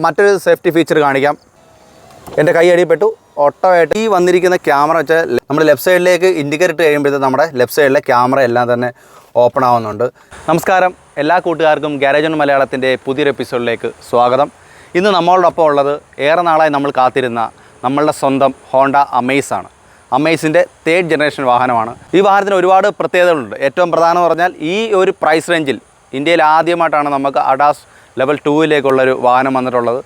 മറ്റൊരു safety feature കാണിക്കാം. എൻ്റെ കൈ അടിപ്പെട്ടു. ഓട്ടോമായിട്ട് ഈ വന്നിരിക്കുന്ന ക്യാമറ വെച്ചാൽ നമ്മുടെ ലെഫ്റ്റ് സൈഡിലേക്ക് ഇൻഡിക്കേറ്റർ ഇട്ട് കഴിയുമ്പോഴത്തേക്കും നമ്മുടെ ലെഫ്റ്റ് സൈഡിലെ ക്യാമറ എല്ലാം തന്നെ ഓപ്പൺ ആവുന്നുണ്ട്. നമസ്കാരം, എല്ലാ കൂട്ടുകാർക്കും ഗാരേജ് ഓൺ മലയാളത്തിൻ്റെ പുതിയൊരു എപ്പിസോഡിലേക്ക് സ്വാഗതം. ഇന്ന് നമ്മളോടൊപ്പം ഉള്ളത് ഏറെ നാളായി നമ്മൾ കാത്തിരുന്ന നമ്മളുടെ സ്വന്തം ഹോണ്ട അമേസ് ആണ്. അമേസിൻ്റെ 3rd ജനറേഷൻ വാഹനമാണ്. ഈ വാഹനത്തിന് ഒരുപാട് പ്രത്യേകതകളുണ്ട്. ഏറ്റവും പ്രധാനം പറഞ്ഞാൽ ഈ ഒരു പ്രൈസ് റേഞ്ചിൽ ഇന്ത്യയിൽ ആദ്യമായിട്ടാണ് നമുക്ക് അഡാസ് ലെവൽ 2-ലേക്കുള്ളൊരു വാഹനം വന്നിട്ടുള്ളത്.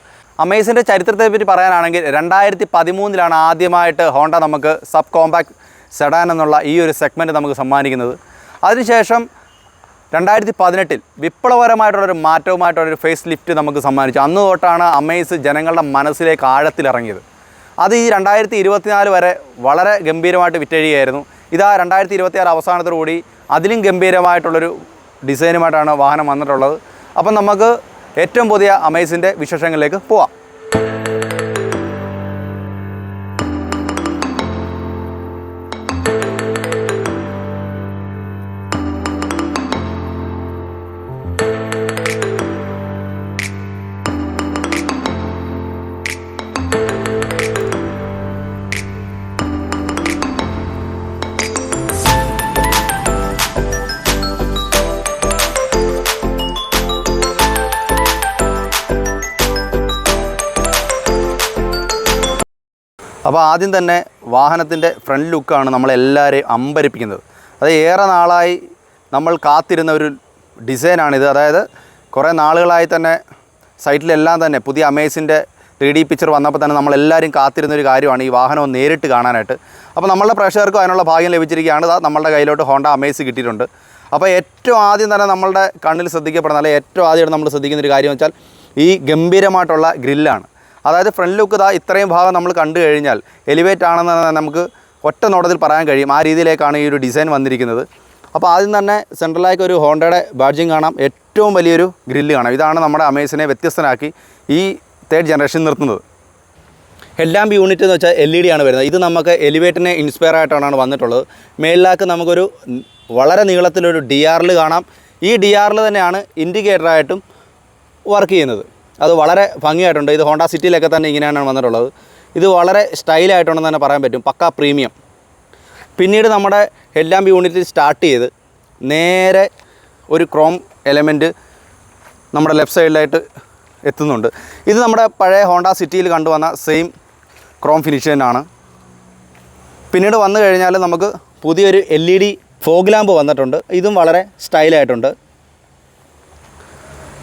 അമേസിൻ്റെ ചരിത്രത്തെപ്പറ്റി പറയാനാണെങ്കിൽ 2013 ആദ്യമായിട്ട് ഹോണ്ട നമുക്ക് സബ് കോമ്പാക്ട് സെഡാൻ എന്നുള്ള ഈ ഒരു സെഗ്മെൻറ്റ് നമുക്ക് സമ്മാനിക്കുന്നത്. അതിനുശേഷം 2018 വിപ്ലവകരമായിട്ടുള്ളൊരു മാറ്റവുമായിട്ടുള്ളൊരു ഫേസ് ലിഫ്റ്റ് നമുക്ക് സമ്മാനിച്ചു. അന്ന് തൊട്ടാണ് അമേസ് ജനങ്ങളുടെ മനസ്സിലേക്ക് ആഴത്തിലിറങ്ങിയത്. അത് ഈ 2024 വരെ വളരെ ഗംഭീരമായിട്ട് വിറ്റഴിയായിരുന്നു. ഇതാ 2026 അവസാനത്തോടുകൂടി അതിലും ഗംഭീരമായിട്ടുള്ളൊരു ഡിസൈനുമായിട്ടാണ് വാഹനം വന്നിട്ടുള്ളത്. അപ്പം നമുക്ക് ഏറ്റവും പുതിയ അമേസിൻ്റെ വിശേഷങ്ങളിലേക്ക് പോവാം. അപ്പോൾ ആദ്യം തന്നെ വാഹനത്തിൻ്റെ ഫ്രണ്ട് ലുക്കാണ് നമ്മളെല്ലാവരെയും അമ്പരിപ്പിക്കുന്നത്. അത് ഏറെ നാളായി നമ്മൾ കാത്തിരുന്ന ഒരു ഡിസൈനാണിത്. അതായത് കുറേ നാളുകളായി തന്നെ സൈറ്റിലെല്ലാം തന്നെ പുതിയ അമേസിൻ്റെ 3D പിക്ചർ വന്നപ്പോൾ തന്നെ നമ്മളെല്ലാവരും കാത്തിരുന്നൊരു കാര്യമാണ് ഈ വാഹനം ഒന്ന് നേരിട്ട് കാണാനായിട്ട്. അപ്പോൾ നമ്മളുടെ പ്രേക്ഷകർക്കും അതിനുള്ള ഭാഗ്യം ലഭിച്ചിരിക്കുകയാണ്. നമ്മളുടെ കയ്യിലോട്ട് ഹോണ്ട അമേസ് കിട്ടിയിട്ടുണ്ട്. അപ്പോൾ ഏറ്റവും ആദ്യം തന്നെ നമ്മളുടെ കണ്ണിൽ ശ്രദ്ധിക്കപ്പെടുന്ന, അല്ലെങ്കിൽ ഏറ്റവും ആദ്യമായിട്ട് നമ്മൾ ശ്രദ്ധിക്കുന്നൊരു കാര്യം വെച്ചാൽ ഈ ഗംഭീരമായിട്ടുള്ള ഗ്രില്ലാണ്. അതായത് ഫ്രണ്ട് ലുക്ക് ഇത്രയും ഭാഗം നമ്മൾ കണ്ടു കഴിഞ്ഞാൽ എലിവേറ്റ് ആണെന്ന് നമുക്ക് ഒറ്റ നോട്ടത്തിൽ പറയാൻ കഴിയും. ആ രീതിയിലേക്കാണ് ഈ ഒരു ഡിസൈൻ വന്നിരിക്കുന്നത്. അപ്പോൾ ആദ്യം തന്നെ സെൻട്രലായിക്ക് ഒരു ഹോണ്ടയുടെ ബാഡ്ജിങ് കാണാം. ഏറ്റവും വലിയൊരു ഗ്രില്ല് കാണാം. ഇതാണ് നമ്മുടെ അമേസിനെ വ്യത്യസ്തനാക്കി ഈ 3rd ജനറേഷൻ നിർത്തുന്നത്. ഹെഡ് ലാമ്പ് യൂണിറ്റ് എന്ന് വെച്ചാൽ LED ആണ് വരുന്നത്. ഇത് നമുക്ക് എലിവേറ്റിനെ ഇൻസ്പയർ ആയിട്ടാണ് വന്നിട്ടുള്ളത്. മേളിലാക്ക് നമുക്കൊരു വളരെ നീളത്തിലൊരു DRL കാണാം. ഈ DRL തന്നെയാണ് ഇൻഡിക്കേറ്ററായിട്ടും വർക്ക് ചെയ്യുന്നത്. അത് വളരെ ഭംഗിയായിട്ടുണ്ട്. ഇത് ഹോണ്ട സിറ്റിയിലൊക്കെ തന്നെ ഇങ്ങനെയാണ് വന്നിട്ടുള്ളത്. ഇത് വളരെ സ്റ്റൈലായിട്ടുണ്ടെന്ന് തന്നെ പറയാൻ പറ്റും. പക്കാ പ്രീമിയം. പിന്നീട് നമ്മുടെ ഹെഡ് ലാമ്പ് യൂണിറ്റ് സ്റ്റാർട്ട് ചെയ്ത് നേരെ ഒരു ക്രോം എലമെൻറ്റ് നമ്മുടെ ലെഫ്റ്റ് സൈഡിലായിട്ട് എത്തുന്നുണ്ട്. ഇത് നമ്മുടെ പഴയ ഹോണ്ട സിറ്റിയിൽ കണ്ടുവന്ന സെയിം ക്രോം ഫിനിഷ് തന്നെയാണ്. പിന്നീട് വന്നു കഴിഞ്ഞാൽ നമുക്ക് പുതിയൊരു LED ഫോഗ് ലാമ്പ് വന്നിട്ടുണ്ട്. ഇതും വളരെ സ്റ്റൈലായിട്ടുണ്ട്.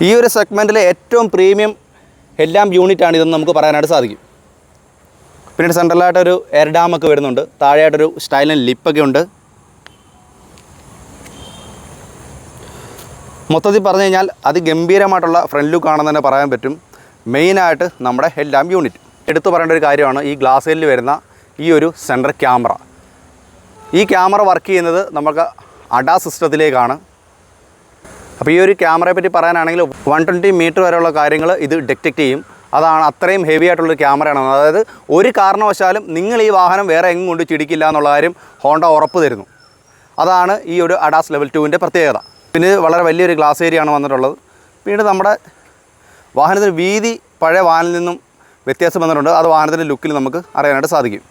ഈ ഒരു സെഗ്മെൻറ്റിലെ ഏറ്റവും പ്രീമിയം ഹെഡ് ലാമ്പ് യൂണിറ്റാണ് ഇതെന്ന് നമുക്ക് പറയാനായിട്ട് സാധിക്കും. പിന്നീട് സെൻട്രലായിട്ടൊരു എയർ ഡാമൊക്കെ വരുന്നുണ്ട്. താഴെയായിട്ടൊരു സ്റ്റൈലൻ ലിപ്പൊക്കെ ഉണ്ട്. മൊത്തത്തിൽ പറഞ്ഞു കഴിഞ്ഞാൽ അതിഗംഭീരമായിട്ടുള്ള ഫ്രണ്ട് ലുക്കാണെന്ന് തന്നെ പറയാൻ പറ്റും. മെയിനായിട്ട് നമ്മുടെ ഹെഡ് ലാമ്പ് യൂണിറ്റ് എടുത്തു പറയേണ്ട ഒരു കാര്യമാണ് ഈ ഗ്ലാസ്സിൽ വരുന്ന ഈ ഒരു സെൻട്രൽ ക്യാമറ. ഈ ക്യാമറ വർക്ക് ചെയ്യുന്നത് നമുക്ക് അഡാ സിസ്റ്റത്തിലേക്കാണ്. അപ്പോൾ ഈ ഒരു ക്യാമറയെ പറ്റി പറയാനാണെങ്കിൽ 120 മീറ്റർ വരെയുള്ള കാര്യങ്ങൾ ഇത് ഡിറ്റക്റ്റ് ചെയ്യും. അതാണ് അത്രയും ഹെവി ആയിട്ടുള്ളൊരു ക്യാമറയാണ്. അതായത് ഒരു കാരണവശാലും നിങ്ങൾ ഈ വാഹനം വേറെ എങ്ങും കൊണ്ട് ചിടിക്കില്ല എന്നുള്ള കാര്യം ഹോണ്ട ഉറപ്പ് തരുന്നു. അതാണ് ഈ ഒരു അഡാസ് ലെവൽ 2-ൻ്റെ പ്രത്യേകത. പിന്നെ വളരെ വലിയൊരു ഗ്ലാസ് ഏരിയയാണ് വന്നിട്ടുള്ളത്. പിന്നീട് നമ്മുടെ വാഹനത്തിന് വീതി പഴയ വാഹനത്തിൽ നിന്നും വ്യത്യാസം വന്നിട്ടുണ്ട്. അത് വാഹനത്തിൻ്റെ ലുക്കിൽ നമുക്ക് അറിയാനായിട്ട് സാധിക്കും.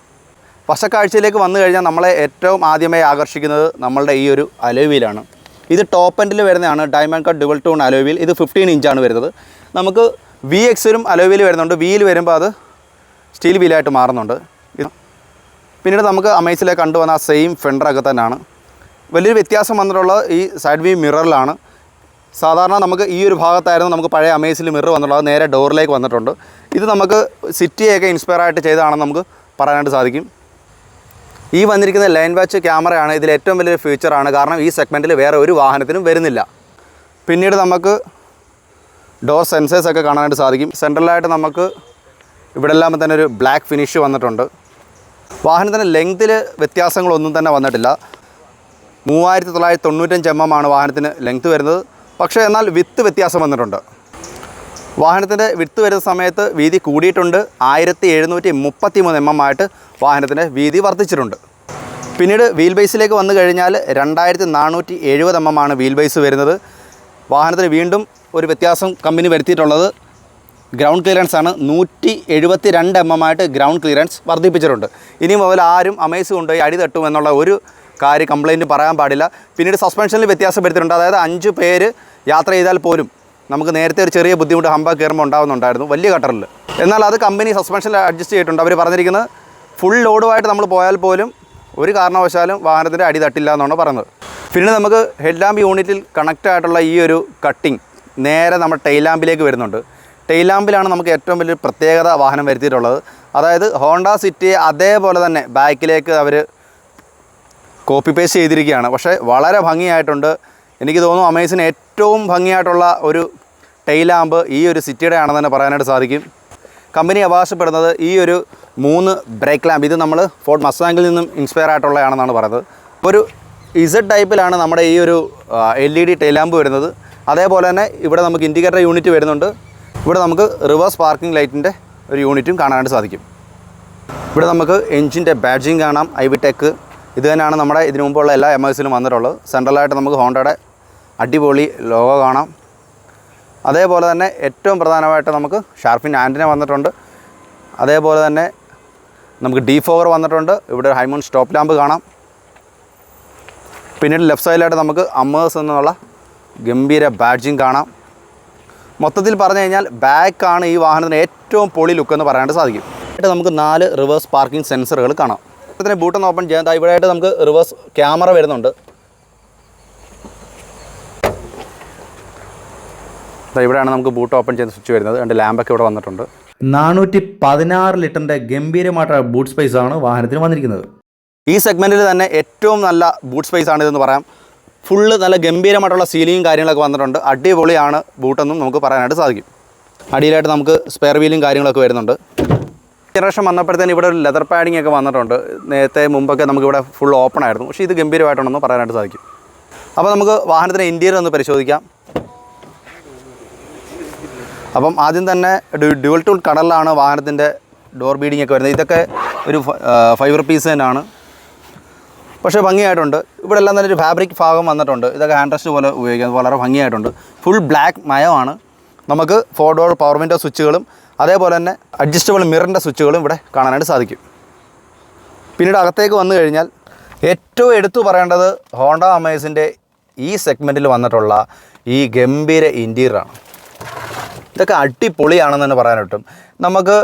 വശക്കാഴ്ചയിലേക്ക് വന്നു കഴിഞ്ഞാൽ നമ്മളെ ഏറ്റവും ആദ്യമായി ആകർഷിക്കുന്നത് നമ്മളുടെ ഈ ഒരു അലോയ് വീലാണ്. ഇത് ടോപ്പ് എൻഡിൽ വരുന്നതാണ്. Diamond cut dual tone alloy wheel. ഇത് 15 ഇഞ്ചാണ് വരുന്നത്. നമുക്ക് VX-ലും അലോയ് വീൽ വരുന്നുണ്ട്. വീൽ വരുമ്പോൾ അത് സ്റ്റീൽ വീലായിട്ട് മാറുന്നുണ്ട്. പിന്നീട് നമുക്ക് അമേസിലേക്ക് കണ്ടുവന്ന ആ സെയിം ഫെൻഡറൊക്കെ തന്നെയാണ്. വലിയൊരു വ്യത്യാസം വന്നിട്ടുള്ളത് ഈ സൈഡ് വ്യൂ മിററിലാണ്. സാധാരണ നമുക്ക് ഈ ഒരു ഭാഗത്തായിരുന്നു നമുക്ക് പഴയ അമേസിൽ മിറർ വന്നിട്ടുള്ളത്. നേരെ ഡോറിലേക്ക് വന്നിട്ടുണ്ട്. ഇത് നമുക്ക് സിറ്റിയൊക്കെ ഇൻസ്പയർ ആയിട്ട് ചെയ്തതാണെന്ന് നമുക്ക് പറയാനായിട്ട് സാധിക്കും. ഈ വന്നിരിക്കുന്ന ലൈൻ വാച്ച് ക്യാമറയാണ് ഇതിൽ ഏറ്റവും വലിയൊരു ഫീച്ചറാണ്. കാരണം ഈ സെഗ്മെൻറ്റിൽ വേറെ ഒരു വാഹനത്തിനും വരുന്നില്ല. പിന്നീട് നമുക്ക് ഡോർ സെൻസേഴ്സൊക്കെ കാണാനായിട്ട് സാധിക്കും. സെൻട്രലായിട്ട് നമുക്ക് ഇവിടെല്ലാം തന്നെ ഒരു ബ്ലാക്ക് ഫിനിഷ് വന്നിട്ടുണ്ട്. വാഹനത്തിൻ്റെ ലെങ്ത്തിൽ വ്യത്യാസങ്ങളൊന്നും തന്നെ വന്നിട്ടില്ല. 3995 mm വാഹനത്തിന് ലെങ്ത്ത് വരുന്നത്. പക്ഷേ എന്നാൽ വിത്ത് വ്യത്യാസം വന്നിട്ടുണ്ട്. വാഹനത്തിൻ്റെ വിഡ്ത്ത് വരുന്ന സമയത്ത് വീതി കൂടിയിട്ടുണ്ട്. 1733 mm ആയിട്ട് വാഹനത്തിൻ്റെ വീതി വർദ്ധിച്ചിട്ടുണ്ട്. പിന്നീട് വീൽ ബേസിലേക്ക് വന്നു കഴിഞ്ഞാൽ 2470 mm വീൽ ബേസ് വരുന്നത്. വാഹനത്തിന് വീണ്ടും ഒരു വ്യത്യാസം കമ്പനി വരുത്തിയിട്ടുള്ളത് ഗ്രൗണ്ട് ക്ലിയറൻസ് ആണ് 172 mm ആയിട്ട് ഗ്രൗണ്ട് ക്ലിയറൻസ് വർദ്ധിപ്പിച്ചിട്ടുണ്ട്. ഇനി മുതൽ ആരും അമേസ് കൊണ്ടുപോയി അടി തട്ടും എന്നുള്ള ഒരു കാര്യം കംപ്ലയിൻറ്റ് പറയാൻ പാടില്ല. പിന്നീട് സസ്പെൻഷനിൽ വ്യത്യാസം വരുത്തിയിട്ടുണ്ട്. അതായത് 5 പേര് യാത്ര ചെയ്താൽ പോലും നമുക്ക് നേരത്തെ ഒരു ചെറിയ ബുദ്ധിമുട്ട് ഹമ്പ കയറുമ്പോൾ ഉണ്ടാകുന്നുണ്ടായിരുന്നു വലിയ കട്ടറിൽ. എന്നാൽ അത് കമ്പനി സസ്പെൻഷനിൽ അഡ്ജസ്റ്റ് ചെയ്തിട്ടുണ്ട്. അവർ പറഞ്ഞിരിക്കുന്നത് ഫുൾ ലോഡുമായിട്ട് നമ്മൾ പോയാൽ പോലും ഒരു കാരണവശാലും വാഹനത്തിൻ്റെ അടി തട്ടില്ല എന്നാണ് പറയുന്നത്. പിന്നെ നമുക്ക് ഹെഡ് ലാമ്പ് യൂണിറ്റിൽ കണക്റ്റ് ആയിട്ടുള്ള ഈ ഒരു കട്ടിങ് നേരെ നമ്മുടെ ടെയിൽ ലാമ്പിലേക്ക് വരുന്നുണ്ട്. ടെയിൽ ലാമ്പിലാണ് നമുക്ക് ഏറ്റവും വലിയൊരു പ്രത്യേകത വാഹനം വരുത്തിയിട്ടുള്ളത്. അതായത് ഹോണ്ട സിറ്റിയെ അതേപോലെ തന്നെ ബാക്കിലേക്ക് അവർ കോപ്പി പേസ്റ്റ് ചെയ്തിരിക്കുകയാണ്. പക്ഷേ വളരെ ഭംഗിയായിട്ടുണ്ട്. എനിക്ക് തോന്നുന്നു അമേസിന് ഏറ്റവും ഭംഗിയായിട്ടുള്ള ഒരു ടെയിൽ ലാമ്പ് ഈ ഒരു സിറ്റിയുടെ ആണെന്ന് തന്നെ പറയാനായിട്ട് സാധിക്കും. കമ്പനി അവകാശപ്പെടുന്നത് ഈ ഒരു 3 ബ്രേക്ക് ലാമ്പ് ഇത് നമ്മൾ ഫോർഡ് മസ്താങ്ങിൽ നിന്നും ഇൻസ്പയർ ആയിട്ടുള്ളതാണെന്നാണ് പറയുന്നത്. ഒരു ഇസഡ് ടൈപ്പിലാണ് നമ്മുടെ ഈ ഒരു LED ടെയിൽ ലാമ്പ് വരുന്നത്. അതേപോലെ തന്നെ ഇവിടെ നമുക്ക് ഇൻഡിക്കേറ്റർ യൂണിറ്റ് വരുന്നുണ്ട്. ഇവിടെ നമുക്ക് റിവേഴ്സ് പാർക്കിംഗ് ലൈറ്റിൻ്റെ ഒരു യൂണിറ്റും കാണാനായിട്ട് സാധിക്കും. ഇവിടെ നമുക്ക് എൻജിൻ്റെ ബാഡ്ജിങ് കാണാം. ഐവിടെക് ഇത് തന്നെയാണ് നമ്മുടെ ഇതിനു മുമ്പുള്ള എല്ലാ എമേഴ്സിലും വന്നിട്ടുള്ളത്. സെൻട്രലായിട്ട് നമുക്ക് ഹോണ്ടയുടെ അടിപൊളി ലോഗോ കാണാം. അതേപോലെ തന്നെ ഏറ്റവും പ്രധാനമായിട്ട് നമുക്ക് ഷാർപ്പിൻ ആൻറ്റിന വന്നിട്ടുണ്ട്. അതേപോലെ തന്നെ നമുക്ക് ഡീഫോഗർ വന്നിട്ടുണ്ട്. ഇവിടെ ഒരു ഹൈമൗണ്ട് സ്റ്റോപ്പ് ലാമ്പ് കാണാം. പിന്നീട് ലെഫ്റ്റ് സൈഡിലായിട്ട് നമുക്ക് അമേഴ്സ് എന്നുള്ള ഗംഭീര ബാഡ്ജിങ് കാണാം. മൊത്തത്തിൽ പറഞ്ഞു കഴിഞ്ഞാൽ ബാക്കാണ് ഈ വാഹനത്തിന് ഏറ്റവും പൊളി ലുക്ക് എന്ന് പറയാനായിട്ട് സാധിക്കും. ആയിട്ട് നമുക്ക് 4 റിവേഴ്സ് പാർക്കിംഗ് സെൻസറുകൾ കാണാം. ഇതിനെ ബൂട്ടൊന്ന് ഓപ്പൺ ചെയ്യാൻ ഇവിടെയായിട്ട് നമുക്ക് റിവേഴ്സ് ക്യാമറ വരുന്നുണ്ട്. ഇവിടെയാണ് നമുക്ക് ബൂട്ട് ഓപ്പൺ ചെയ്യുന്ന സ്വിച്ച് വരുന്നത്. 2 ലാമ്പൊക്കെ ഇവിടെ വന്നിട്ടുണ്ട്. 416 ലിറ്ററിൻ്റെ ഗംഭീരമായിട്ടുള്ള ബൂട്ട് സ്പേസ് ആണ് വാഹനത്തിന് വന്നിരിക്കുന്നത്. ഈ സെഗ്മെൻറ്റിൽ തന്നെ ഏറ്റവും നല്ല ബൂട്ട് സ്പേസ് ആണ് ഇതെന്ന് പറയാം. ഫുള്ള് നല്ല ഗംഭീരമായിട്ടുള്ള സീലിങ്ങും കാര്യങ്ങളൊക്കെ വന്നിട്ടുണ്ട്. അടിപൊളിയാണ് ബൂട്ടെന്നും നമുക്ക് പറയാനായിട്ട് സാധിക്കും. അടിയിലായിട്ട് നമുക്ക് സ്പെയർ വീലും കാര്യങ്ങളൊക്കെ വരുന്നുണ്ട്. ജനറേഷൻ വന്നപ്പോഴത്തേന് ഇവിടെ ഒരു ലെതർ പാഡിംഗ് ഒക്കെ വന്നിട്ടുണ്ട്. നേരത്തെ മുമ്പൊക്കെ നമുക്കിവിടെ ഫുൾ ഓപ്പൺ ആയിരുന്നു. പക്ഷേ ഇത് ഗംഭീരമായിട്ടുണ്ടെന്ന് പറയാനായിട്ട് സാധിക്കും. അപ്പോൾ നമുക്ക് വാഹനത്തിൻ്റെ ഇൻറ്റീരിയർ ഒന്ന് പരിശോധിക്കാം. അപ്പം ആദ്യം തന്നെ ഡ്യുവൽ ടൂൾ കടലിലാണ് വാഹനത്തിൻ്റെ ഡോർ ബീഡിംഗ് ഒക്കെ വരുന്നത്. ഇതൊക്കെ ഒരു ഫൈബർ പീസ് തന്നെയാണ്. പക്ഷേ ഭംഗിയായിട്ടുണ്ട്. ഇവിടെ എല്ലാം തന്നെ ഒരു ഫാബ്രിക് ഭാഗം വന്നിട്ടുണ്ട്. ഇതൊക്കെ ഹാൻഡ് റെസ്റ്റ് പോലെ ഉപയോഗിക്കുന്നത് വളരെ ഭംഗിയായിട്ടുണ്ട്. Full black മയമാണ്. നമുക്ക് 4 ഡോർ പവർ വിൻഡോ സ്വിച്ചുകളും അതേപോലെ തന്നെ അഡ്ജസ്റ്റബിൾ മിററിൻ്റെ സ്വിച്ചുകളും ഇവിടെ കാണാനായിട്ട് സാധിക്കും. പിന്നീട് അകത്തേക്ക് വന്നു കഴിഞ്ഞാൽ ഏറ്റവും എടുത്തു പറയേണ്ടത് ഹോണ്ട അമേസിൻ്റെ ഈ സെഗ്മെൻറ്റിൽ വന്നിട്ടുള്ള ഈ ഗംഭീര ഇൻറ്റീരിയറാണ്. ഇതൊക്കെ അടിപൊളിയാണെന്ന് തന്നെ പറയാൻ പറ്റും. നമുക്ക്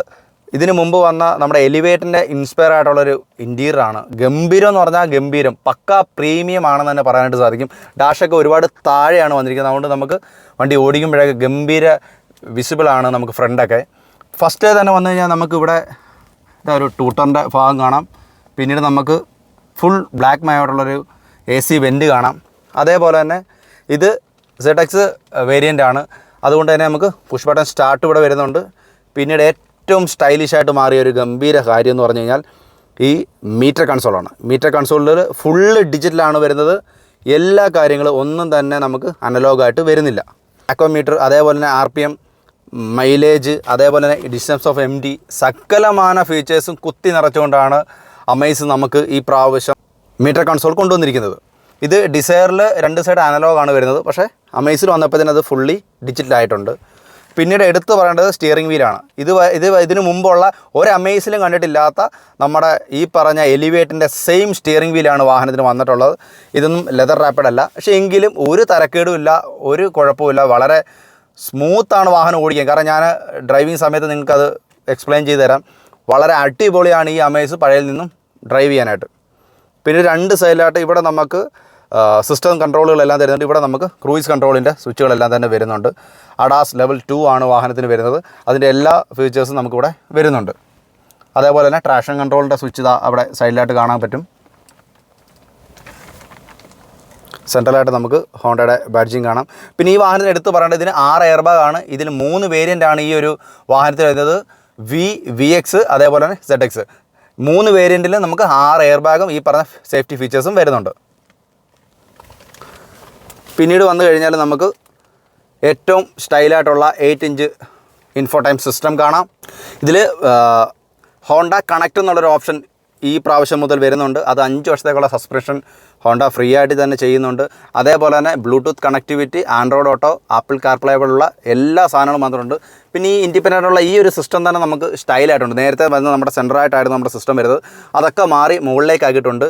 ഇതിന് മുമ്പ് വന്ന നമ്മുടെ എലിവേറ്ററിൻ്റെ ഇൻസ്പയർ ആയിട്ടുള്ളൊരു ഇൻറ്റീരിയറാണ്. ഗംഭീരം എന്ന് പറഞ്ഞാൽ ഗംഭീരം, പക്ക പ്രീമിയം ആണെന്ന് തന്നെ പറയാനായിട്ട് സാധിക്കും. ഡാഷൊക്കെ ഒരുപാട് താഴെയാണ് വന്നിരിക്കുന്നത്. അതുകൊണ്ട് നമുക്ക് വണ്ടി ഓടിക്കുമ്പോഴൊക്കെ ഗംഭീര വിസിബിളാണ് നമുക്ക് ഫ്രണ്ടൊക്കെ. ഫസ്റ്റ് തന്നെ വന്നു കഴിഞ്ഞാൽ നമുക്കിവിടെ ഒരു ടൂട്ടറിൻ്റെ ഭാഗം കാണാം. പിന്നീട് നമുക്ക് ഫുൾ ബ്ലാക്ക് മയമായിട്ടുള്ളൊരു AC വെൻറ്റ് കാണാം. അതേപോലെ തന്നെ ഇത് ZX വേരിയൻ്റ് ആണ്. അതുകൊണ്ട് തന്നെ നമുക്ക് പുഷ് ബട്ടൺ സ്റ്റാർട്ട് ഇവിടെ വരുന്നുണ്ട്. പിന്നീട് ഏറ്റവും സ്റ്റൈലിഷായിട്ട് മാറിയ ഒരു ഗംഭീര കാര്യം എന്ന് പറഞ്ഞു കഴിഞ്ഞാൽ ഈ മീറ്റർ കൺസോളാണ്. മീറ്റർ കൺസോളിൽ ഫുള്ള് ഡിജിറ്റലാണ് വരുന്നത്. എല്ലാ കാര്യങ്ങളും ഒന്നും തന്നെ നമുക്ക് അനലോഗായിട്ട് വരുന്നില്ല. അക്വമീറ്റർ, അതേപോലെ തന്നെ RPM, മൈലേജ്, അതേപോലെ തന്നെ ഡിസ്റ്റൻസ് ഓഫ് MD, സകലമാന ഫീച്ചേഴ്സും കുത്തി നിറച്ചുകൊണ്ടാണ് അമേസ് നമുക്ക് ഈ പ്രാവശ്യം മീറ്റർ കൺസോൾ കൊണ്ടുവന്നിരിക്കുന്നത്. ഇത് ഡിസയറിൽ 2 സൈഡ് അനലോഗാണ് വരുന്നത്. പക്ഷേ അമേസിൽ വന്നപ്പോഴത്തേന് അത് ഫുള്ളി ഡിജിറ്റലായിട്ടുണ്ട്. പിന്നീട് എടുത്തു പറയേണ്ടത് സ്റ്റിയറിംഗ് വീലാണ്. ഇതിന് മുമ്പുള്ള ഒരു അമേസിലും കണ്ടിട്ടില്ലാത്ത നമ്മുടെ ഈ പറഞ്ഞ എലിവേറ്ററിൻ്റെ സെയിം സ്റ്റിയറിംഗ് വീലാണ് വാഹനത്തിന് വന്നിട്ടുള്ളത്. ഇതൊന്നും ലെതർ റാപ്പിഡ് അല്ല. പക്ഷേ എങ്കിലും ഒരു തരക്കേടും ഇല്ല, ഒരു കുഴപ്പമില്ല. വളരെ സ്മൂത്താണ് വാഹനം ഓടിക്കാൻ. കാരണം ഞാൻ ഡ്രൈവിംഗ് സമയത്ത് നിങ്ങൾക്കത് എക്സ്പ്ലെയിൻ ചെയ്ത് തരാം. വളരെ അടിപൊളിയാണ് ഈ അമേസ് പഴയതിൽ നിന്നും ഡ്രൈവ് ചെയ്യാനായിട്ട്. പിന്നെ 2 സൈഡിലായിട്ട് ഇവിടെ നമുക്ക് സിസ്റ്റം കൺട്രോളുകളെല്ലാം തരുന്നുണ്ട്. ഇവിടെ നമുക്ക് ക്രൂയിസ് കൺട്രോളിൻ്റെ സ്വിച്ചുകളെല്ലാം തന്നെ വരുന്നുണ്ട്. അഡാസ് ലെവൽ 2 ആണ് വാഹനത്തിന് വരുന്നത്. അതിൻ്റെ എല്ലാ ഫീച്ചേഴ്സും നമുക്കിവിടെ വരുന്നുണ്ട്. അതേപോലെ തന്നെ ട്രാക്ഷൻ കൺട്രോളിൻ്റെ സ്വിച്ച് ഇതാ അവിടെ സൈഡിലായിട്ട് കാണാൻ പറ്റും. സെൻട്രലായിട്ട് നമുക്ക് ഹോണ്ടയുടെ ബാഡ്ജിങ് കാണാം. പിന്നെ ഈ വാഹനത്തിന് എടുത്ത് പറയേണ്ടത് ഇതിന് 6 എയർ ബാഗാണ്. ഇതിൽ 3 വേരിയൻ്റാണ് ഈ ഒരു വാഹനത്തിൽ വരുന്നത്. VX അതേപോലെ തന്നെ ZX. 3 വേരിയൻറ്റിൽ നമുക്ക് 6 എയർ ബാഗും ഈ പറഞ്ഞ സേഫ്റ്റി ഫീച്ചേഴ്സും വരുന്നുണ്ട്. പിന്നീട് വന്നു കഴിഞ്ഞാൽ നമുക്ക് ഏറ്റവും സ്റ്റൈലായിട്ടുള്ള 8 ഇഞ്ച് ഇൻഫോടൈം സിസ്റ്റം കാണാം. ഇതിൽ ഹോണ്ട കണക്റ്റ് എന്നുള്ളൊരു ഓപ്ഷൻ ഈ പ്രാവശ്യം മുതൽ വരുന്നുണ്ട്. അത് 5 വർഷത്തേക്കുള്ള സബ്സ്ക്രിപ്ഷൻ ഹോണ്ട ഫ്രീ ആയിട്ട് തന്നെ ചെയ്യുന്നുണ്ട്. അതേപോലെ തന്നെ Bluetooth connectivity, Android auto, apple CarPlay പോലുള്ള എല്ലാ സാധനങ്ങളും വന്നിട്ടുണ്ട്. പിന്നെ ഈ ഇൻഡിപെൻഡൻ്റ് ഉള്ള ഈ ഒരു സിസ്റ്റം തന്നെ നമുക്ക് സ്റ്റൈലായിട്ടുണ്ട്. നേരത്തെ വരുന്ന നമ്മുടെ സെൻറ്ററായിട്ടായിരുന്നു നമ്മുടെ സിസ്റ്റം വരുന്നത്, അതൊക്കെ മാറി മുകളിലേക്കാക്കിയിട്ടുണ്ട്.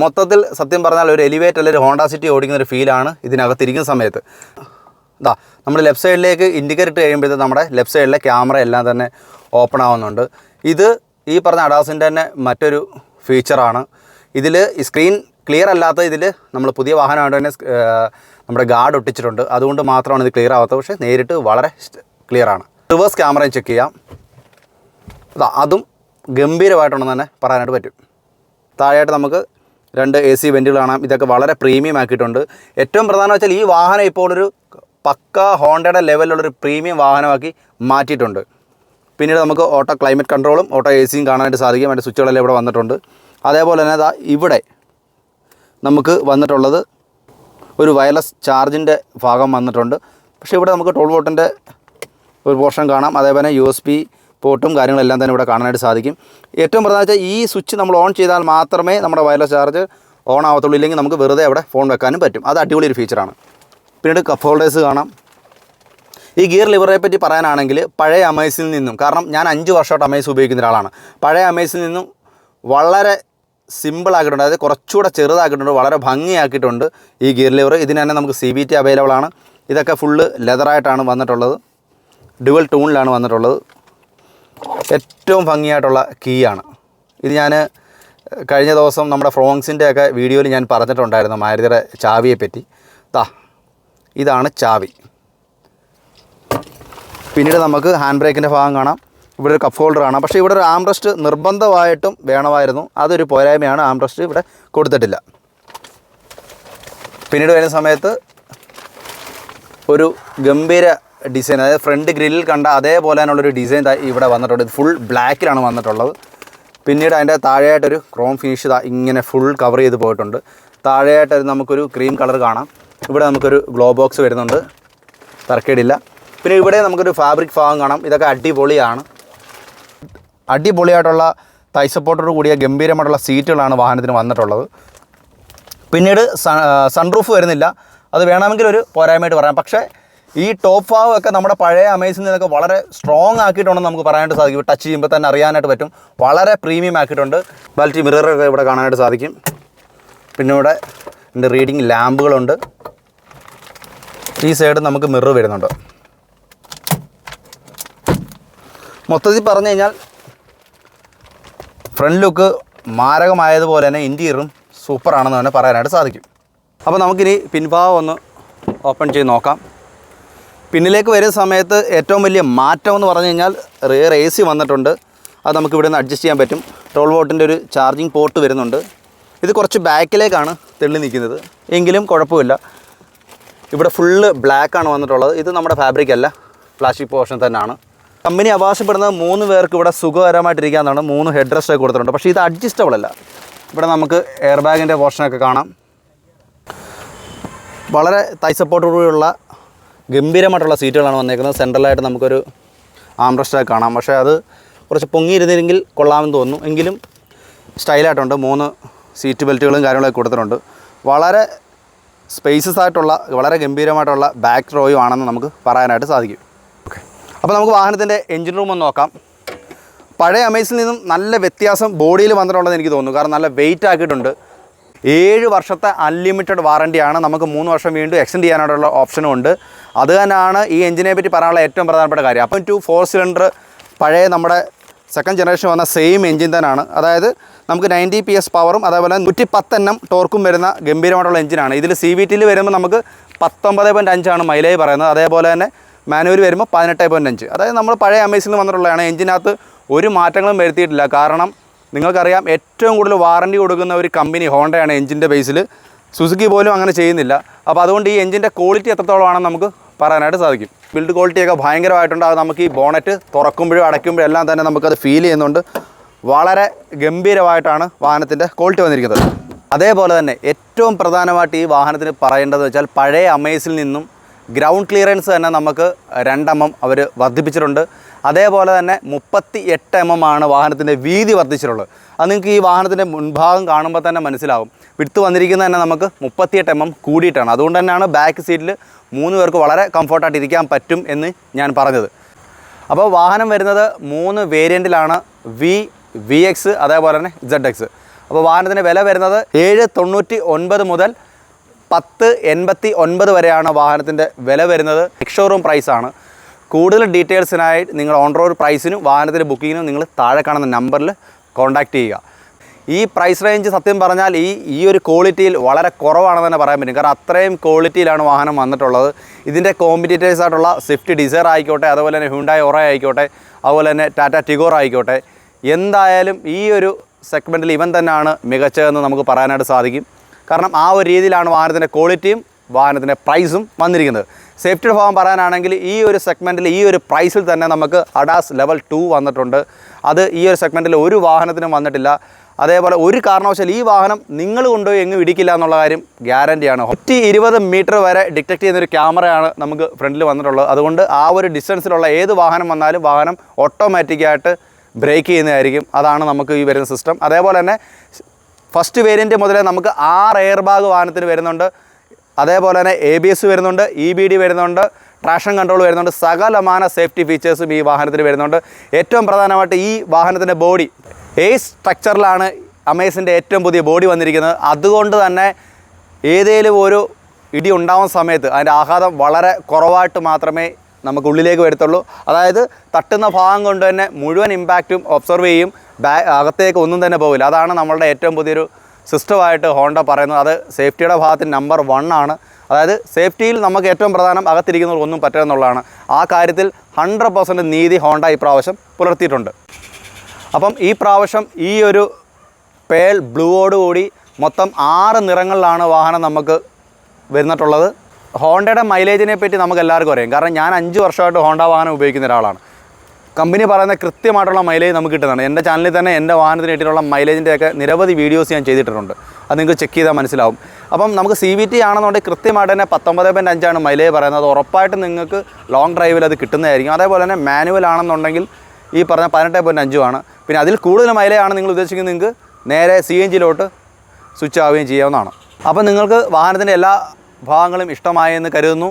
മൊത്തത്തിൽ സത്യം പറഞ്ഞാൽ ഒരു എലിവേറ്റർ അല്ലെങ്കിൽ ഒരു ഹോണ്ട സിറ്റി ഓടിക്കുന്ന ഒരു ഫീലാണ് ഇതിനകത്തിരിക്കുന്ന സമയത്ത്. നമ്മൾ ലെഫ്റ്റ് സൈഡിലേക്ക് ഇൻഡിക്കേറ്റർ ഇട്ട് കഴിയുമ്പോഴത്തേക്ക് നമ്മുടെ ലെഫ്റ്റ് സൈഡിലെ ക്യാമറ എല്ലാം തന്നെ ഓപ്പൺ ആവുന്നുണ്ട്. ഇത് ഈ പറഞ്ഞ അഡാസിൻ്റെ തന്നെ മറ്റൊരു ഫീച്ചറാണ്. ഇതിൽ ഈ സ്ക്രീൻ ക്ലിയർ അല്ലാത്ത ഇതിൽ നമ്മൾ പുതിയ വാഹനമായിട്ട് തന്നെ നമ്മുടെ ഗാർഡ് ഒട്ടിച്ചിട്ടുണ്ട്. അതുകൊണ്ട് മാത്രമാണ് ഇത് ക്ലിയർ ആവാത്തത്. പക്ഷേ നേരിട്ട് വളരെ ക്ലിയറാണ്. റിവേഴ്സ് ക്യാമറയും ചെക്ക് ചെയ്യാം. അതും ഗംഭീരമായിട്ടുണ്ടെന്ന് തന്നെ പറയാനായിട്ട് പറ്റും. താഴെയായിട്ട് നമുക്ക് 2 AC വെൻറ്റുകൾ കാണാം. ഇതൊക്കെ വളരെ പ്രീമിയം ആക്കിയിട്ടുണ്ട്. ഏറ്റവും പ്രധാനം വെച്ചാൽ ഈ വാഹനം ഇപ്പോൾ ഒരു പക്ക ഹോണ്ടയുടെ ലെവലിലുള്ളൊരു പ്രീമിയം വാഹനമാക്കി മാറ്റിയിട്ടുണ്ട്. പിന്നീട് നമുക്ക് ഓട്ടോ ക്ലൈമറ്റ് കൺട്രോളും ഓട്ടോ ACയും കാണാനായിട്ട് സാധിക്കും. അതിൻ്റെ സ്വിച്ചുകളെല്ലാം ഇവിടെ വന്നിട്ടുണ്ട്. അതേപോലെ തന്നെ ഇവിടെ നമുക്ക് വന്നിട്ടുള്ളത് ഒരു വയർലെസ് ചാർജിൻ്റെ ഭാഗം വന്നിട്ടുണ്ട്. പക്ഷേ ഇവിടെ നമുക്ക് 12 വോൾട്ടിൻ്റെ ഒരു പോർഷൻ കാണാം. അതേപോലെ USB പോർട്ടും കാര്യങ്ങളെല്ലാം തന്നെ ഇവിടെ കാണാനായിട്ട് സാധിക്കും. ഏറ്റവും പ്രധാനം വെച്ചാൽ ഈ സ്വിച്ച് നമ്മൾ ഓൺ ചെയ്താൽ മാത്രമേ നമ്മുടെ വയർലെസ് ചാർജ് ഓൺ ആവത്തുള്ളൂ. ഇല്ലെങ്കിൽ നമുക്ക് വെറുതെ അവിടെ ഫോൺ വെക്കാനും പറ്റും. അത് അടിപൊളി ഒരു ഫീച്ചറാണ്. പിന്നീട് കപ്പ് ഹോൾഡേഴ്സ് കാണാം. ഈ ഗിയർ ലിവറെ പറ്റി പറയാനാണെങ്കിൽ പഴയ അമേസിൽ നിന്നും, കാരണം ഞാൻ 5 വർഷമായിട്ട് അമേസ് ഉപയോഗിക്കുന്ന ഒരാളാണ്, പഴയ അമേസിൽ നിന്നും വളരെ സിമ്പിളാക്കിയിട്ടുണ്ട്. അതായത് കുറച്ചുകൂടെ ചെറുതാക്കിയിട്ടുണ്ട്, വളരെ ഭംഗിയാക്കിയിട്ടുണ്ട് ഈ ഗിയർ ലിവർ. ഇതിന് തന്നെ നമുക്ക് CVT അവൈലബിൾ ആണ്. ഇതൊക്കെ ഫുള്ള് ലെതറായിട്ടാണ് വന്നിട്ടുള്ളത്. ഡുവൽ ടൂണിലാണ് വന്നിട്ടുള്ളത്. ഏറ്റവും ഭംഗിയായിട്ടുള്ള കീയാണ് ഇത്. ഞാൻ കഴിഞ്ഞ ദിവസം നമ്മുടെ ഫ്രോങ്സിൻ്റെ ഒക്കെ വീഡിയോയിൽ ഞാൻ പറഞ്ഞിട്ടുണ്ടായിരുന്നു മാരുതിയുടെ ചാവിയെ പറ്റി. ഇതാണ് ചാവി. പിന്നീട് നമുക്ക് ഹാൻഡ് ബ്രേക്കിൻ്റെ ഭാഗം കാണാം. ഇവിടെ ഒരു കപ്പ് ഹോൾഡർ കാണാം. പക്ഷേ ഇവിടെ ഒരു ആംറസ്റ്റ് നിർബന്ധമായിട്ടും വേണമായിരുന്നു. അതൊരു പോരായ്മയാണ്. ആംറസ്റ്റ് ഇവിടെ കൊടുത്തിട്ടില്ല. പിന്നീട് വരുന്ന സമയത്ത് ഒരു ഗംഭീര ഡിസൈൻ, അതായത് ഫ്രണ്ട് ഗ്രില്ലിൽ കണ്ട അതേപോലെ തന്നെയുള്ളൊരു ഡിസൈൻ ഇവിടെ വന്നിട്ടുണ്ട്. ഇത് ഫുൾ ബ്ലാക്കിലാണ് വന്നിട്ടുള്ളത്. പിന്നീട് അതിൻ്റെ താഴെയായിട്ടൊരു ക്രോം ഫിനിഷ് ഇങ്ങനെ ഫുൾ കവർ ചെയ്ത് പോയിട്ടുണ്ട്. താഴെയായിട്ട് നമുക്കൊരു ക്രീം കളർ കാണാം. ഇവിടെ നമുക്കൊരു ഗ്ലോ ബോക്സ് വരുന്നുണ്ട്, തർക്കേടില്ല. പിന്നെ ഇവിടെ നമുക്കൊരു ഫാബ്രിക് ഭാഗം കാണാം. ഇതൊക്കെ അടിപൊളിയാണ്. അടിപൊളിയായിട്ടുള്ള തൈ സപ്പോർട്ടോട് കൂടിയ ഗംഭീരമായിട്ടുള്ള സീറ്റുകളാണ് വാഹനത്തിന് വന്നിട്ടുള്ളത്. പിന്നീട് സൺറൂഫ് വരുന്നില്ല. അത് വേണമെങ്കിൽ ഒരു പോരായ്മയായിട്ട് പറയാം. പക്ഷേ ഈ ടോപ്പ് ഭാഗമൊക്കെ നമ്മുടെ പഴയ അമേസിൽ നിന്നൊക്കെ വളരെ സ്ട്രോങ് ആക്കിയിട്ടുണ്ടെന്ന് നമുക്ക് പറയാനായിട്ട് സാധിക്കും. ടച്ച് ചെയ്യുമ്പോൾ തന്നെ അറിയാനായിട്ട് പറ്റും. വളരെ പ്രീമിയം ആക്കിയിട്ടുണ്ട്. ബാൽറ്റി മിററൊക്കെ ഇവിടെ കാണാനായിട്ട് സാധിക്കും. പിന്നെ ഇവിടെ എൻ്റെ റീഡിങ് ലാമ്പുകളുണ്ട്. ഈ സൈഡ് നമുക്ക് മിറർ വരുന്നുണ്ട്. മൊത്തത്തിൽ പറഞ്ഞു കഴിഞ്ഞാൽ ഫ്രണ്ട് ലുക്ക് മാരകമായതുപോലെ തന്നെ ഇൻറ്റീരിയറും സൂപ്പറാണെന്ന് തന്നെ പറയാനായിട്ട് സാധിക്കും. അപ്പോൾ നമുക്കിനി പിൻഭാഗം ഒന്ന് ഓപ്പൺ ചെയ്ത് നോക്കാം. പിന്നിലേക്ക് വരുന്ന സമയത്ത് ഏറ്റവും വലിയ മാറ്റം എന്ന് പറഞ്ഞു കഴിഞ്ഞാൽ റിയർ AC വന്നിട്ടുണ്ട്. അത് നമുക്ക് ഇവിടെ നിന്ന് അഡ്ജസ്റ്റ് ചെയ്യാൻ പറ്റും. 12 വോൾട്ടിൻ്റെ ഒരു ചാർജിങ് പോർട്ട് വരുന്നുണ്ട്. ഇത് കുറച്ച് ബാക്കിലേക്കാണ് തെള്ളി നിൽക്കുന്നത്, എങ്കിലും കുഴപ്പമില്ല. ഇവിടെ ഫുള്ള് ബ്ലാക്കാണ് വന്നിട്ടുള്ളത്. ഇത് നമ്മുടെ ഫാബ്രിക് അല്ല, പ്ലാസ്റ്റിക് പോർഷൻ തന്നെയാണ്. കമ്പനി അവകാശപ്പെടുന്നത് 3 പേർക്ക് ഇവിടെ സുഖകരമായിട്ടിരിക്കാമെന്നാണ്. 3 ഹെഡ് റെസ്റ്റൊക്കെ കൊടുത്തിട്ടുണ്ട്. പക്ഷേ ഇത് അഡ്ജസ്റ്റബിൾ അല്ല. ഇവിടെ നമുക്ക് എയർ ബാഗിൻ്റെ പോർഷനൊക്കെ കാണാം. വളരെ തൈ സപ്പോർട്ടോടുകൂടിയുള്ള ഗംഭീരമായിട്ടുള്ള സീറ്റുകളാണ് വന്നേക്കുന്നത്. സെൻട്രലായിട്ട് നമുക്കൊരു ആംറസ്റ്റൊക്കെ കാണാം. പക്ഷേ അത് കുറച്ച് പൊങ്ങിയിരുന്നെങ്കിൽ കൊള്ളാമെന്ന് തോന്നുന്നു. എങ്കിലും സ്റ്റൈലായിട്ടുണ്ട്. 3 സീറ്റ് ബെൽറ്റുകളും കാര്യങ്ങളൊക്കെ കൊടുത്തിട്ടുണ്ട്. വളരെ സ്പേസസ് ആയിട്ടുള്ള വളരെ ഗംഭീരമായിട്ടുള്ള ബാക്ക് റോയും ആണെന്ന് നമുക്ക് പറയാനായിട്ട് സാധിക്കും. ഓക്കെ, അപ്പോൾ നമുക്ക് വാഹനത്തിൻ്റെ എൻജിൻ റൂം ഒന്ന് നോക്കാം. പഴയ അമേസിൽ നിന്നും നല്ല വ്യത്യാസം ബോഡിയിൽ വന്നിട്ടുണ്ടെന്ന് എനിക്ക് തോന്നുന്നു. കാരണം നല്ല വെയിറ്റ് ആക്കിയിട്ടുണ്ട്. 7 വർഷത്തെ അൺലിമിറ്റഡ് വാറണ്ടിയാണ്. നമുക്ക് 3 വർഷം വീണ്ടും എക്സ്റ്റെൻഡ് ചെയ്യാനായിട്ടുള്ള ഓപ്ഷനും ഉണ്ട്. അത് തന്നെയാണ് ഈ എഞ്ചിനെ പറ്റി പറയാനുള്ള ഏറ്റവും പ്രധാനപ്പെട്ട കാര്യം. അപ്പം 4 സിലിണ്ടർ പഴയ നമ്മുടെ സെക്കൻഡ് ജനറേഷൻ വന്ന സെയിം എഞ്ചിൻ തന്നെയാണ്. അതായത് നമുക്ക് 90 PS പവറും അതേപോലെ 110 Nm ടോർക്കും വരുന്ന ഗംഭീരമായിട്ടുള്ള എഞ്ചിനാണ്. ഇതിൽ CVTയിൽ വരുമ്പോൾ നമുക്ക് 19.5 മൈലേജ് പറയുന്നത്. അതേപോലെ തന്നെ മാനുവൽ വരുമ്പോൾ 18.5. അതായത് നമ്മൾ പഴയ അമേസിൽ വന്നിട്ടുള്ളതാണ്. എഞ്ചിനകത്ത് ഒരു മാറ്റങ്ങളും വരുത്തിയിട്ടില്ല. കാരണം നിങ്ങൾക്കറിയാം, ഏറ്റവും കൂടുതൽ വാറണ്ടി കൊടുക്കുന്ന ഒരു കമ്പനി ഹോണ്ടയാണ് എഞ്ചിൻ്റെ ബേസിൽ. സുസുക്കി പോലും അങ്ങനെ ചെയ്യുന്നില്ല. അപ്പോൾ അതുകൊണ്ട് ഈ എഞ്ചിൻ്റെ ക്വാളിറ്റി എത്രത്തോളമാണെന്ന് നമുക്ക് പറയാനായിട്ട് സാധിക്കും. ബിൽഡ് ക്വാളിറ്റിയൊക്കെ ഭയങ്കരമായിട്ടുണ്ട്. അത് നമുക്ക് ഈ ബോണറ്റ് തുറക്കുമ്പോഴും അടയ്ക്കുമ്പോഴും എല്ലാം തന്നെ നമുക്കത് ഫീൽ ചെയ്യുന്നുണ്ട്. വളരെ ഗംഭീരമായിട്ടാണ് വാഹനത്തിൻ്റെ ക്വാളിറ്റി വന്നിരിക്കുന്നത്. അതേപോലെ തന്നെ ഏറ്റവും പ്രധാനമായിട്ട് ഈ വാഹനത്തിന് പറയേണ്ടതെന്ന് വെച്ചാൽ പഴയ അമേസിൽ നിന്നും ഗ്രൗണ്ട് ക്ലിയറൻസ് തന്നെ നമുക്ക് 2 mm അവർ വർദ്ധിപ്പിച്ചിട്ടുണ്ട്. അതേപോലെ തന്നെ 38 mm ആണ് വാഹനത്തിൻ്റെ വീതി വർദ്ധിച്ചിട്ടുള്ളത്. അത് നിങ്ങൾക്ക് ഈ വാഹനത്തിൻ്റെ മുൻഭാഗം കാണുമ്പോൾ തന്നെ മനസ്സിലാവും. വിട്ട് വന്നിരിക്കുന്നത് തന്നെ നമുക്ക് 38 mm കൂടിയിട്ടാണ്. അതുകൊണ്ട് തന്നെയാണ് ബാക്ക് സീറ്റിൽ 3 പേർക്ക് വളരെ കംഫർട്ടായിട്ട് ഇരിക്കാൻ പറ്റും എന്ന് ഞാൻ പറഞ്ഞത്. അപ്പോൾ വാഹനം വരുന്നത് 3 വേരിയൻറ്റിലാണ്, VX അതേപോലെ തന്നെ ZX. അപ്പോൾ വാഹനത്തിൻ്റെ വില വരുന്നത് 799 മുതൽ 1089 വരെയാണ് വാഹനത്തിൻ്റെ വില വരുന്നത്. എക്സ്-ഷോറൂം പ്രൈസാണ്. കൂടുതൽ ഡീറ്റെയിൽസിനായി നിങ്ങൾ ഓൺ റോഡ് പ്രൈസിനും വാഹനത്തിൻ്റെ ബുക്കിങ്ങിനും നിങ്ങൾ താഴെ കാണുന്ന നമ്പറിൽ കോൺടാക്റ്റ് ചെയ്യുക. ഈ പ്രൈസ് റേഞ്ച് സത്യം പറഞ്ഞാൽ ഈ ഒരു ക്വാളിറ്റിയിൽ വളരെ കുറവാണെന്ന് തന്നെ പറയാൻ പറ്റും. കാരണം അത്രയും ക്വാളിറ്റിയിലാണ് വാഹനം വന്നിട്ടുള്ളത്. ഇതിൻ്റെ കോമ്പറ്റീറ്റേഴ്സ് ആയിട്ടുള്ള സ്വിഫ്റ്റ് ഡിസയർ ആയിക്കോട്ടെ, അതുപോലെ തന്നെ ഹ്യുണ്ടായി ഒറ ആയിക്കോട്ടെ, അതുപോലെ തന്നെ ടാറ്റ ടിഗോർ ആയിക്കോട്ടെ, എന്തായാലും ഈ ഒരു സെഗ്മെൻറ്റിൽ ഇവൻ തന്നെയാണ് മികച്ചതെന്ന് നമുക്ക് പറയാനായിട്ട് സാധിക്കും. കാരണം ആ ഒരു രീതിയിലാണ് വാഹനത്തിൻ്റെ ക്വാളിറ്റിയും വാഹനത്തിൻ്റെ പ്രൈസും വന്നിരിക്കുന്നത്. സേഫ്റ്റിയുടെ ഭാഗം പറയാനാണെങ്കിൽ ഈ ഒരു സെഗ്മെൻറ്റിൽ ഈ ഒരു പ്രൈസിൽ തന്നെ നമുക്ക് അഡാസ് ലെവൽ 2 വന്നിട്ടുണ്ട്. അത് ഈ ഒരു സെഗ്മെൻറ്റിൽ ഒരു വാഹനത്തിനും വന്നിട്ടില്ല. അതേപോലെ ഒരു കാരണവശാൽ ഈ വാഹനം നിങ്ങൾ കൊണ്ടുപോയി എങ്ങും ഇടിക്കില്ല എന്നുള്ള കാര്യം ഗ്യാരൻറ്റിയാണ്. 120 മീറ്റർ വരെ ഡിറ്റക്ട് ചെയ്യുന്നൊരു ക്യാമറയാണ് നമുക്ക് ഫ്രണ്ടിൽ വന്നിട്ടുള്ളത്. അതുകൊണ്ട് ആ ഒരു ഡിസ്റ്റൻസിലുള്ള ഏത് വാഹനം വന്നാലും വാഹനം ഓട്ടോമാറ്റിക്കായിട്ട് ബ്രേക്ക് ചെയ്യുന്നതായിരിക്കും. അതാണ് നമുക്ക് ഈ വരുന്ന സിസ്റ്റം. അതേപോലെ തന്നെ ഫസ്റ്റ് വേരിയൻറ്റ് മുതലേ നമുക്ക് 6 എയർ ബാഗ് വാഹനത്തിന് വരുന്നുണ്ട്. അതേപോലെ തന്നെ ABS വരുന്നുണ്ട്, EBD വരുന്നുണ്ട്, ട്രാക്ഷൻ കൺട്രോൾ വരുന്നുണ്ട്. സകലമാന സേഫ്റ്റി ഫീച്ചേഴ്സും ഈ വാഹനത്തിൽ വരുന്നുണ്ട്. ഏറ്റവും പ്രധാനമായിട്ട് ഈ വാഹനത്തിൻ്റെ ബോഡി സ്ട്രക്ചറിലാണ് അമേസിൻ്റെ ഏറ്റവും പുതിയ ബോഡി വന്നിരിക്കുന്നത്. അതുകൊണ്ട് തന്നെ ഏതെങ്കിലും ഒരു ഇടി ഉണ്ടാവുന്ന സമയത്ത് അതിൻ്റെ ആഘാതം വളരെ കുറവായിട്ട് മാത്രമേ നമുക്ക് ഉള്ളിലേക്ക് വരത്തുള്ളൂ. അതായത് തട്ടുന്ന ഭാഗം കൊണ്ട് തന്നെ മുഴുവൻ ഇമ്പാക്റ്റും ഒബ്സർവ് ചെയ്യും, അകത്തേക്ക് ഒന്നും തന്നെ പോകില്ല. അതാണ് നമ്മളുടെ ഏറ്റവും പുതിയൊരു സിസ്റ്റമായിട്ട് ഹോണ്ട പറയുന്നത്. അത് സേഫ്റ്റിയുടെ ഭാഗത്ത് നമ്പർ 1 ആണ്. അതായത് സേഫ്റ്റിയിൽ നമുക്ക് ഏറ്റവും പ്രധാനം അകത്തിരിക്കുന്നവർക്കൊന്നും പറ്റുമെന്നുള്ളതാണ്. ആ കാര്യത്തിൽ 100% നീതി ഹോണ്ട ഈ പ്രാവശ്യം പുലർത്തിയിട്ടുണ്ട്. അപ്പം ഈ പ്രാവശ്യം ഈ ഒരു പേൾ ബ്ലൂവോടുകൂടി മൊത്തം 6 നിറങ്ങളിലാണ് വാഹനം നമുക്ക് വരുന്നിട്ടുള്ളത്. ഹോണ്ടയുടെ മൈലേജിനെ പറ്റി നമുക്ക് എല്ലാവർക്കും അറിയാം. കാരണം ഞാൻ 5 വർഷമായിട്ട് ഹോണ്ട വാഹനം ഉപയോഗിക്കുന്ന ഒരാളാണ്. കമ്പനി പറയുന്ന കൃത്യമായിട്ടുള്ള മൈലേജ് നമുക്ക് കിട്ടുന്നതാണ്. എൻ്റെ ചാനലിൽ തന്നെ എൻ്റെ വാഹനത്തിന് കിട്ടിയിട്ടുള്ള മൈലേജിൻ്റെയൊക്കെ നിരവധി വീഡിയോസ് ഞാൻ ചെയ്തിട്ടുണ്ട്. അത് നിങ്ങൾക്ക് ചെക്ക് ചെയ്താൽ മനസ്സിലാവും. അപ്പം നമുക്ക് CVT ആണെന്നുണ്ടെങ്കിൽ കൃത്യമായിട്ട് തന്നെ 19.5 ആണ് മൈലേജ് പറയുന്നത്. ഉറപ്പായിട്ടും നിങ്ങൾക്ക് ലോങ് ഡ്രൈവിൽ അത് കിട്ടുന്നതായിരിക്കും. അതേപോലെ തന്നെ മാനുവൽ ആണെന്നുണ്ടെങ്കിൽ ഈ പറഞ്ഞ 18.5 ആണ്. പിന്നെ അതിൽ കൂടുതൽ മൈലേജ് ആണ് നിങ്ങൾ ഉദ്ദേശിക്കുന്നത്, നിങ്ങൾക്ക് നേരെ CNGയിലോട്ട് സ്വിച്ച് ആവുകയും ചെയ്യാവുന്നതാണ്. അപ്പം നിങ്ങൾക്ക് വാഹനത്തിൻ്റെ എല്ലാ ഭാഗങ്ങളും ഇഷ്ടമായെന്ന് കരുതുന്നു.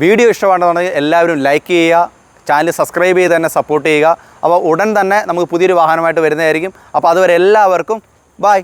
വീഡിയോ ഇഷ്ടമാണെന്നുണ്ടെങ്കിൽ എല്ലാവരും ലൈക്ക് ചെയ്യുക, ചാനൽ സബ്സ്ക്രൈബ് ചെയ്ത് തന്നെ സപ്പോർട്ട് ചെയ്യുക. അപ്പോൾ ഉടൻ തന്നെ നമുക്ക് പുതിയൊരു വാഹനമായിട്ട് വരുന്നതായിരിക്കും. അപ്പോൾ അതുവരെ എല്ലാവർക്കും ബൈ.